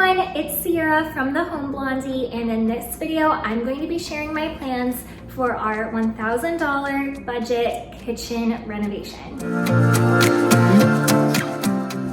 everyone, it's Ciara from the Home Blondie, and in this video I'm going to be sharing my plans for our $1,000 budget kitchen renovation.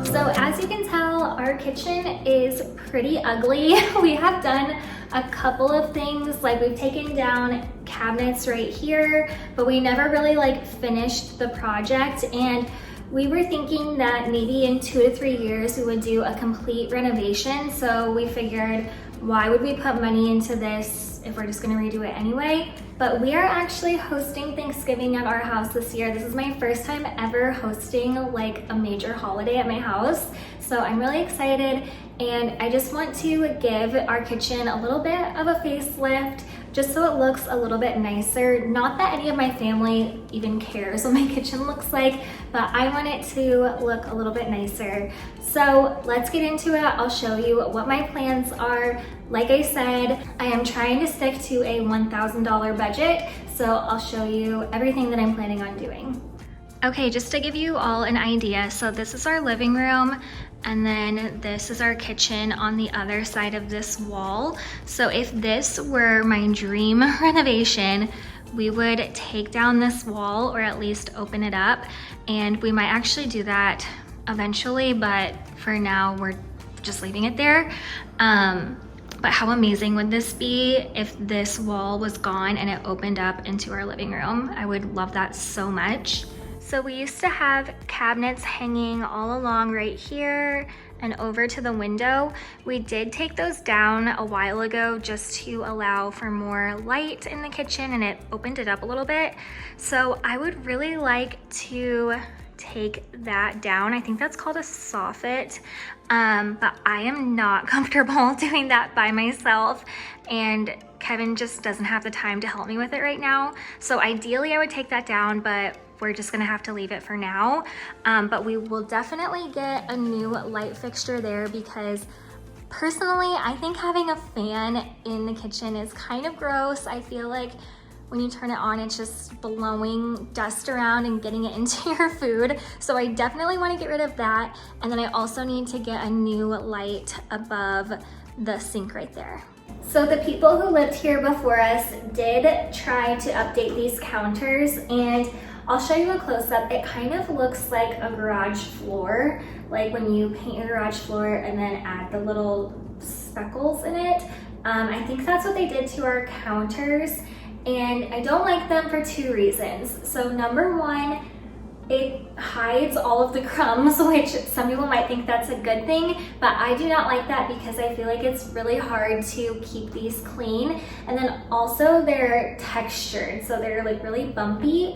So as you can tell, our kitchen is pretty ugly. We have done a couple of things, like we've taken down cabinets right here, but we never really finished the project, and we were thinking that maybe in 2 to 3 years we would do a complete renovation. So we figured, why would we put money into this if we're just gonna redo it anyway? But we are actually hosting Thanksgiving at our house this year. This is my first time ever hosting a major holiday at my house. So I'm really excited, and I just want to give our kitchen a little bit of a facelift just so it looks a little bit nicer. Not that any of my family even cares what my kitchen looks like, but I want it to look a little bit nicer. So let's get into it. I'll show you what my plans are. Like I said, I am trying to stick to a $1,000 budget, so I'll show you everything that I'm planning on doing. Okay, just to give you all an idea, so this is our living room, and then this is our kitchen on the other side of this wall. So if this were my dream renovation, we would take down this wall, or at least open it up, and we might actually do that eventually, but for now we're just leaving it there. But how amazing would this be if this wall was gone and it opened up into our living room? I would love that so much. So we used to have cabinets hanging all along right here and over to the window. We did take those down a while ago just to allow for more light in the kitchen, and it opened it up a little bit. So I would really like to take that down. I think that's called a soffit, but I am not comfortable doing that by myself, and Kevin just doesn't have the time to help me with it right now. So ideally I would take that down, but we're just gonna have to leave it for now. But we will definitely get a new light fixture there, because personally I think having a fan in the kitchen is kind of gross. I feel like when you turn it on, it's just blowing dust around and getting it into your food. So I definitely want to get rid of that. And then I also need to get a new light above the sink right there. So the people who lived here before us did try to update these counters, and I'll show you a close-up. It kind of looks like a garage floor, like when you paint your garage floor and then add the little speckles in it. I think that's what they did to our counters, and I don't like them for 2 reasons. So number one, it hides all of the crumbs, which some people might think that's a good thing, but I do not like that because I feel like it's really hard to keep these clean. And then also they're textured, so they're really bumpy,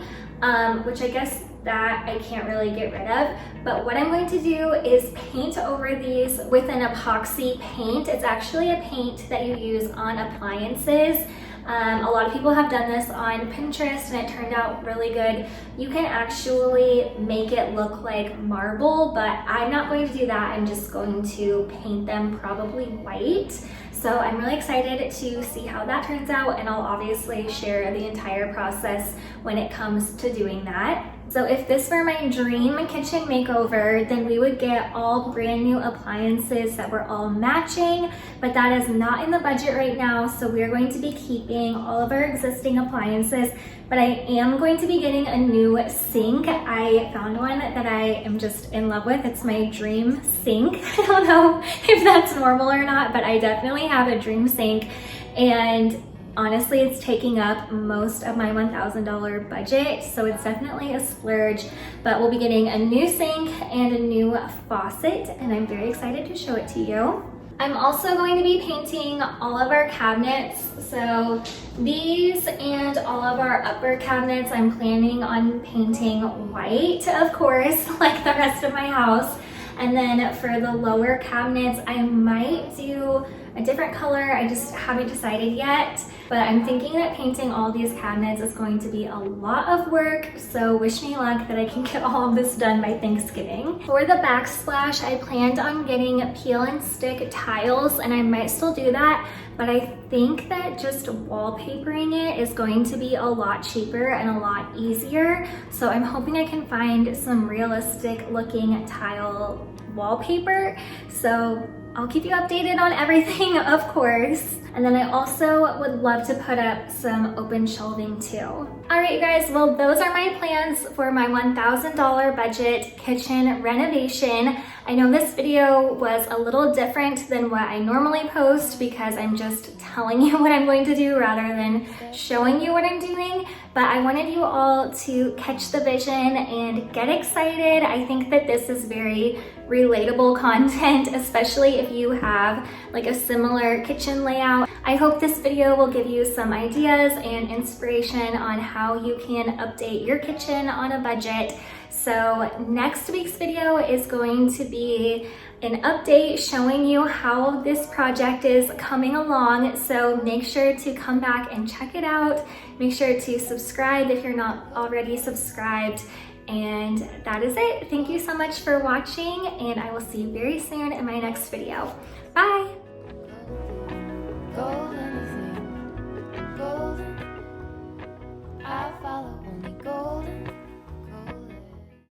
which I guess that I can't really get rid of. But what I'm going to do is paint over these with an epoxy paint. It's actually a paint that you use on appliances. A lot of people have done this on Pinterest and it turned out really good. You can actually make it look like marble, but I'm not going to do that. I'm just going to paint them probably white. So I'm really excited to see how that turns out, and I'll obviously share the entire process when it comes to doing that. So if this were my dream kitchen makeover, then we would get all brand new appliances that were all matching, but that is not in the budget right now. So we're going to be keeping all of our existing appliances, but I am going to be getting a new sink. I found one that I am just in love with. It's my dream sink. I don't know if that's normal or not, but I definitely have a dream sink, and honestly, it's taking up most of my $1,000 budget, so it's definitely a splurge. But we'll be getting a new sink and a new faucet, and I'm very excited to show it to you. I'm also going to be painting all of our cabinets. So these and all of our upper cabinets, I'm planning on painting white, of course, like the rest of my house. And then for the lower cabinets, I might do a different color. I just haven't decided yet, but I'm thinking that painting all these cabinets is going to be a lot of work, so wish me luck that I can get all of this done by Thanksgiving. For the backsplash, I planned on getting peel and stick tiles, and I might still do that, but I think that just wallpapering it is going to be a lot cheaper and a lot easier. So I'm hoping I can find some realistic looking tile wallpaper. So I'll keep you updated on everything, of course. And then I also would love to put up some open shelving too. All right, you guys, well, those are my plans for my $1,000 budget kitchen renovation. I know this video was a little different than what I normally post because I'm just telling you what I'm going to do rather than showing you what I'm doing. But I wanted you all to catch the vision and get excited. I think that this is very relatable content, especially if you have like a similar kitchen layout. I hope this video will give you some ideas and inspiration on how you can update your kitchen on a budget. So next week's video is going to be an update showing you how this project is coming along. So make sure to come back and check it out. Make sure to subscribe if you're not already subscribed. And that is it. Thank you so much for watching, and I will see you very soon in my next video. Bye.